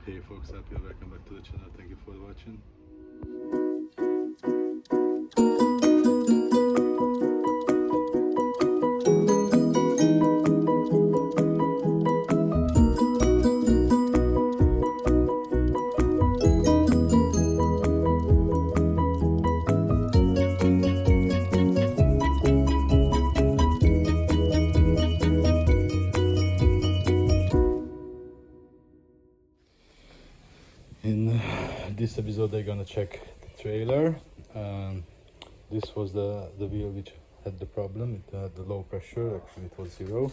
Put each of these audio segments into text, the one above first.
Hey folks, happy welcome back to the channel. Thank you for watching. In this episode I'm gonna check the trailer. This was the wheel which had the problem. It had the low pressure, actually it was 0.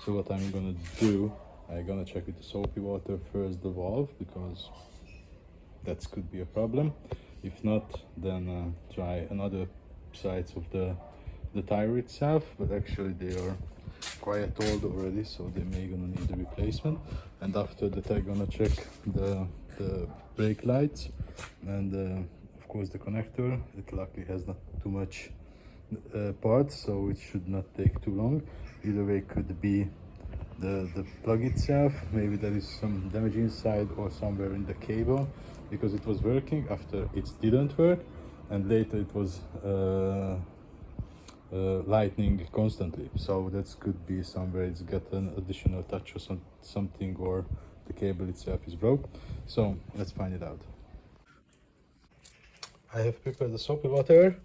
So what I'm gonna do, I'm gonna check with the soapy water first the valve, because that could be a problem. If not, then try another sides of the tire itself, but actually they are quite old already, so they may gonna need a replacement. And after that I'm gonna check the brake lights and of course the connector. It luckily has not too much parts, so it should not take too long. Either way, could be the plug itself, maybe there is some damage inside or somewhere in the cable, because it was working, after it didn't work, and later it was lightning constantly. So that could be somewhere it's got an additional touch or something, or the cable itself is broke. So let's find it out. I have prepared the soapy water,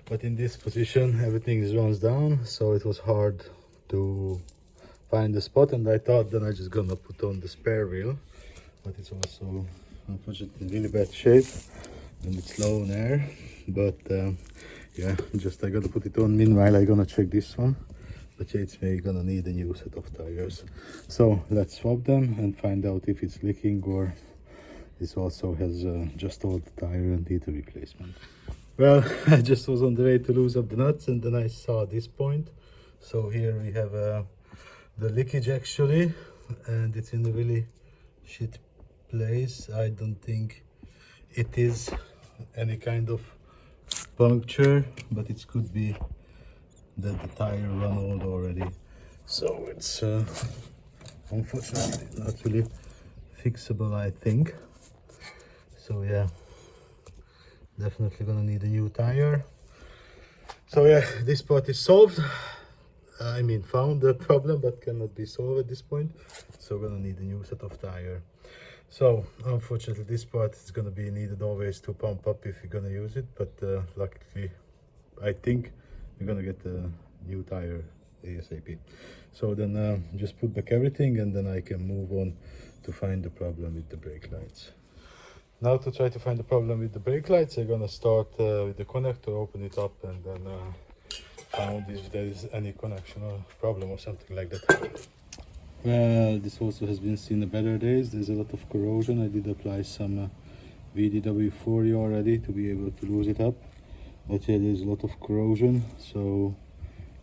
but in this position everything runs down, so it was hard to find the spot, and I thought then I just gonna put on the spare wheel, but it's also unfortunately in really bad shape and it's low in air. But yeah, just I gotta put it on. Meanwhile I gonna check this one, but yeah, it's maybe gonna need a new set of tires. So let's swap them and find out if it's leaking or this also has just old tire and need a replacement. Well, I just was on the way to lose up the nuts, and then I saw this point. So here we have the leakage actually, and it's in a really shit place. I don't think it is any kind of puncture, but it could be that the tire run old already. So it's unfortunately not really fixable, I think. So yeah, definitely gonna need a new tire. So yeah, this part is solved. I mean, found the problem, but cannot be solved at this point. So gonna need a new set of tire. So unfortunately this part is gonna be needed always to pump up if you're gonna use it, but luckily I think we're gonna get a new tire ASAP. So then just put back everything, and then I can move on to find the problem with the brake lights. Now to try to find the problem with the brake lights, I'm gonna start with the connector, open it up, and then found if there is any connection or problem or something like that. Well, this also has been seen in better days. There's a lot of corrosion. I did apply some VDW40 already to be able to lose it up, but yeah, there's a lot of corrosion, so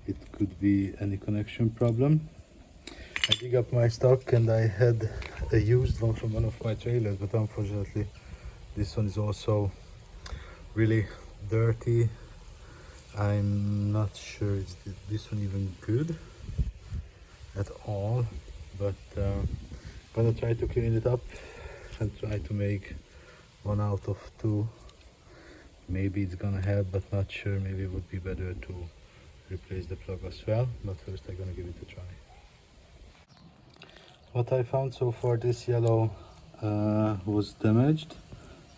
it could be any connection problem. I dig up my stock and I had a used one from one of my trailers, but unfortunately this one is also really dirty. I'm not sure is this one even good at all, but I'm gonna try to clean it up and try to make 1 out of 2. Maybe it's gonna help, but not sure. Maybe it would be better to replace the plug as well, but first I'm gonna give it a try. What I found so far, this yellow was damaged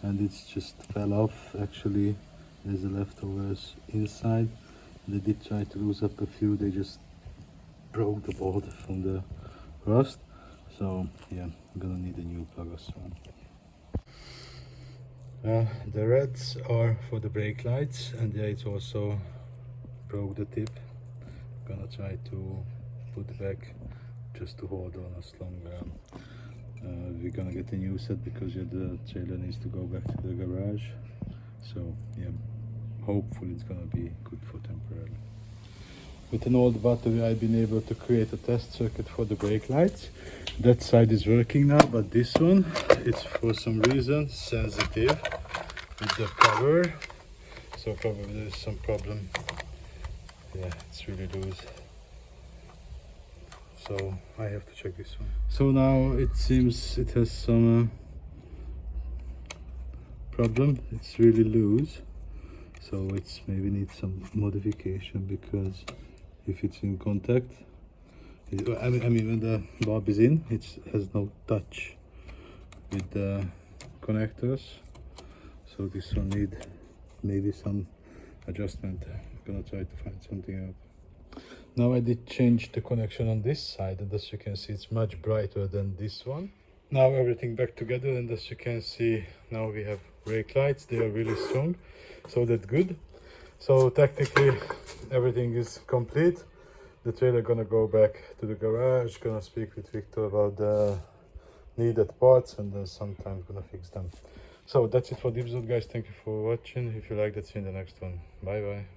and it's just fell off. Actually there's the leftovers inside. They did try to lose up a few, they just broke the bolt from the rust. So yeah, I'm gonna need a new plug as well. The reds are for the brake lights, and yeah, it's also broke the tip. I'm gonna try to put back just to hold on as long. We're gonna get a new set because yeah, the trailer needs to go back to the garage. So yeah, hopefully it's gonna be good for temporarily. With an old battery I've been able to create a test circuit for the brake lights. That side is working now, but this one, it's for some reason sensitive with the power. So probably there's some problem. Yeah, it's really loose. So I have to check this one. So now it seems it has some problem. It's really loose, so it's maybe needs some modification, because if it's in contact, I mean when the bulb is in, it has no touch with the connectors, so this will need maybe some adjustment. I'm gonna try to find something out. Now I did change the connection on this side, and as you can see it's much brighter than this one. Now everything back together, and as you can see now we have brake lights. They are really strong, so that's good. So technically everything is complete. The trailer gonna go back to the garage, gonna speak with Victor about the needed parts, and then sometimes gonna fix them. So that's it for the episode, guys. Thank you for watching. If you liked it, see you in the next one. Bye bye.